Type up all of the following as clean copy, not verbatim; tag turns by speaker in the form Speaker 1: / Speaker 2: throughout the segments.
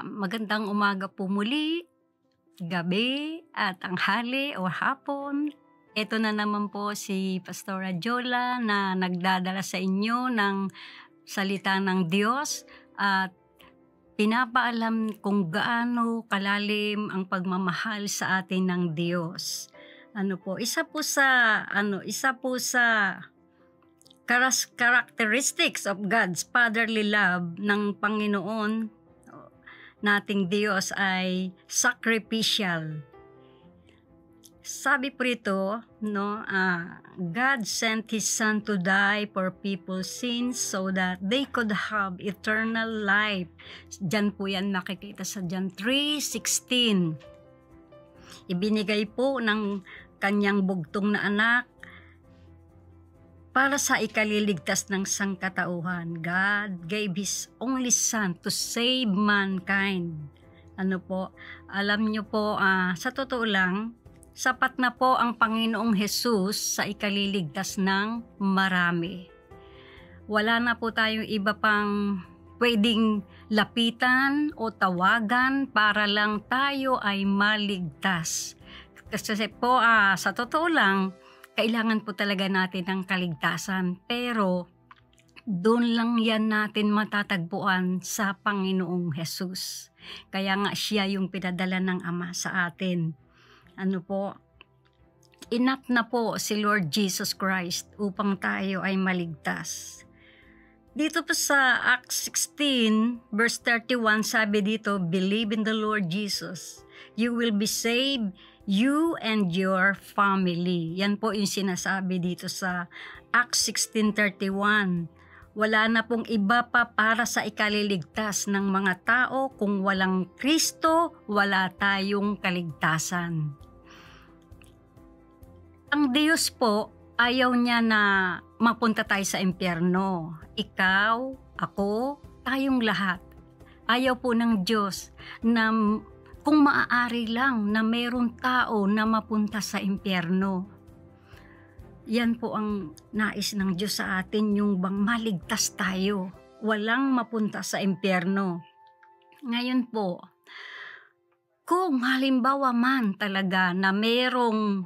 Speaker 1: Magandang umaga po muli, gabi at tanghali o hapon. Ito na naman po si Pastora Jola na nagdadala sa inyo ng salita ng Diyos at pinapaalam kung gaano kalalim ang pagmamahal sa atin ng Diyos. Isa po sa characteristics of God's fatherly love ng Panginoon nating Diyos ay sacrificial. Sabi po rito, God sent His Son to die for people's sins so that they could have eternal life. Diyan po yan makikita sa John 3:16. Ibinigay po ng kanyang bugtong na anak para sa ikaliligtas ng sangkatauhan. God gave His only Son to save mankind. Alam niyo po, sa totoo lang, sapat na po ang Panginoong Hesus sa ikaliligtas ng marami. Wala na po tayong iba pang pwedeng lapitan o tawagan para lang tayo ay maligtas. Kasi po, sa totoo lang, kailangan po talaga natin ng kaligtasan, pero doon lang yan natin matatagpuan sa Panginoong Hesus. Kaya nga siya yung pinadala ng Ama sa atin. Enough na po si Lord Jesus Christ upang tayo ay maligtas. Dito po sa Acts 16 verse 31, sabi dito, "Believe in the Lord Jesus, you will be saved, you and your family." Yan po yung sinasabi dito sa Acts 16:31. Wala na pong iba pa para sa ikaliligtas ng mga tao. Kung walang Kristo, wala tayong kaligtasan. Ang Diyos po, ayaw niya na mapunta tayo sa impyerno. Ikaw, ako, tayong lahat. Ayaw po ng Diyos na kung maaari lang na mayroong tao na mapunta sa impyerno. Yan po ang nais ng Diyos sa atin, yung bang maligtas tayo. Walang mapunta sa impyerno. Ngayon po, kung halimbawa man talaga na mayroong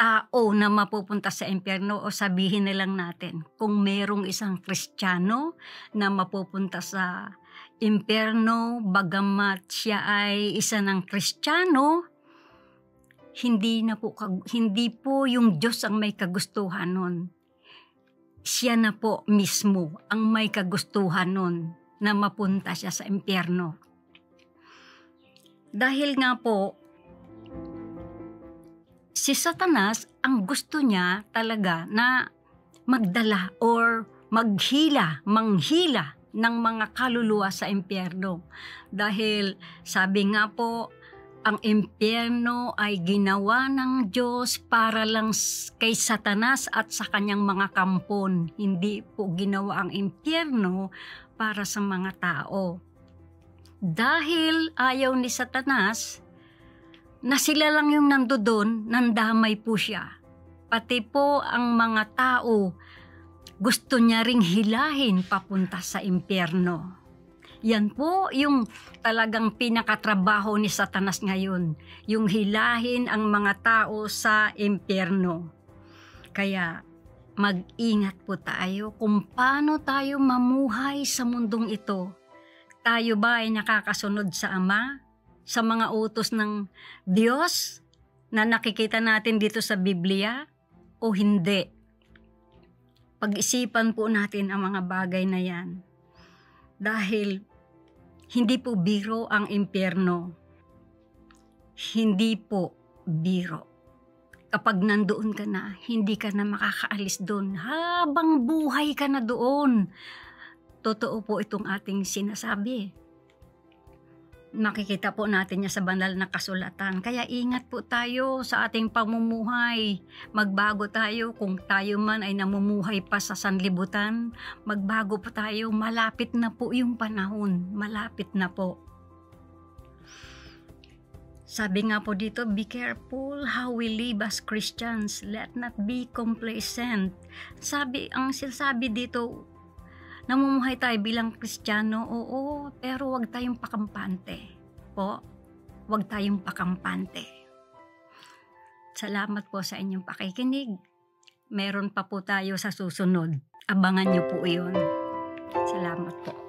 Speaker 1: tao na mapupunta sa impyerno, o sabihin na lang natin, kung mayroong isang Kristiyano na mapupunta sa impyerno, bagamat siya ay isa ng Kristiyano, hindi po yung Diyos ang may kagustuhan nun. Siya na po mismo ang may kagustuhan nun na mapunta siya sa impyerno. Dahil nga po, si Satanas, ang gusto niya talaga na magdala or manghila ng mga kaluluwa sa impyerno. Dahil sabi nga po, ang impyerno ay ginawa ng Diyos para lang kay Satanas at sa kanyang mga kampon. Hindi po ginawa ang impyerno para sa mga tao. Dahil ayaw ni Satanas na sila lang yung nandoon, nandamay po siya. Pati po ang mga tao, gusto niya ring hilahin papunta sa impyerno. Yan po yung talagang pinakatrabaho ni Satanas ngayon, yung hilahin ang mga tao sa impyerno. Kaya mag-ingat po tayo kung paano tayo mamuhay sa mundong ito. Tayo ba ay nakakasunod sa Ama, sa mga utos ng Diyos na nakikita natin dito sa Biblia, o hindi? Pag-isipan po natin ang mga bagay na yan. Dahil hindi po biro ang impyerno. Hindi po biro. Kapag nandoon ka na, hindi ka na makakaalis doon. Habang buhay ka na doon. Totoo po itong ating sinasabi. Makikita po natin niya sa banal na kasulatan. Kaya ingat po tayo sa ating pamumuhay. Magbago tayo kung tayo man ay namumuhay pa sa sanlibutan. Magbago po tayo. Malapit na po yung panahon. Malapit na po. Sabi nga po dito, be careful how we live as Christians. Let not be complacent. Ang sinasabi dito, namumuhay tayo bilang Kristiyano, oo, pero wag tayong pakampante. Po, wag tayong pakampante. Salamat po sa inyong pakikinig. Meron pa po tayo sa susunod. Abangan niyo po iyon. Salamat po.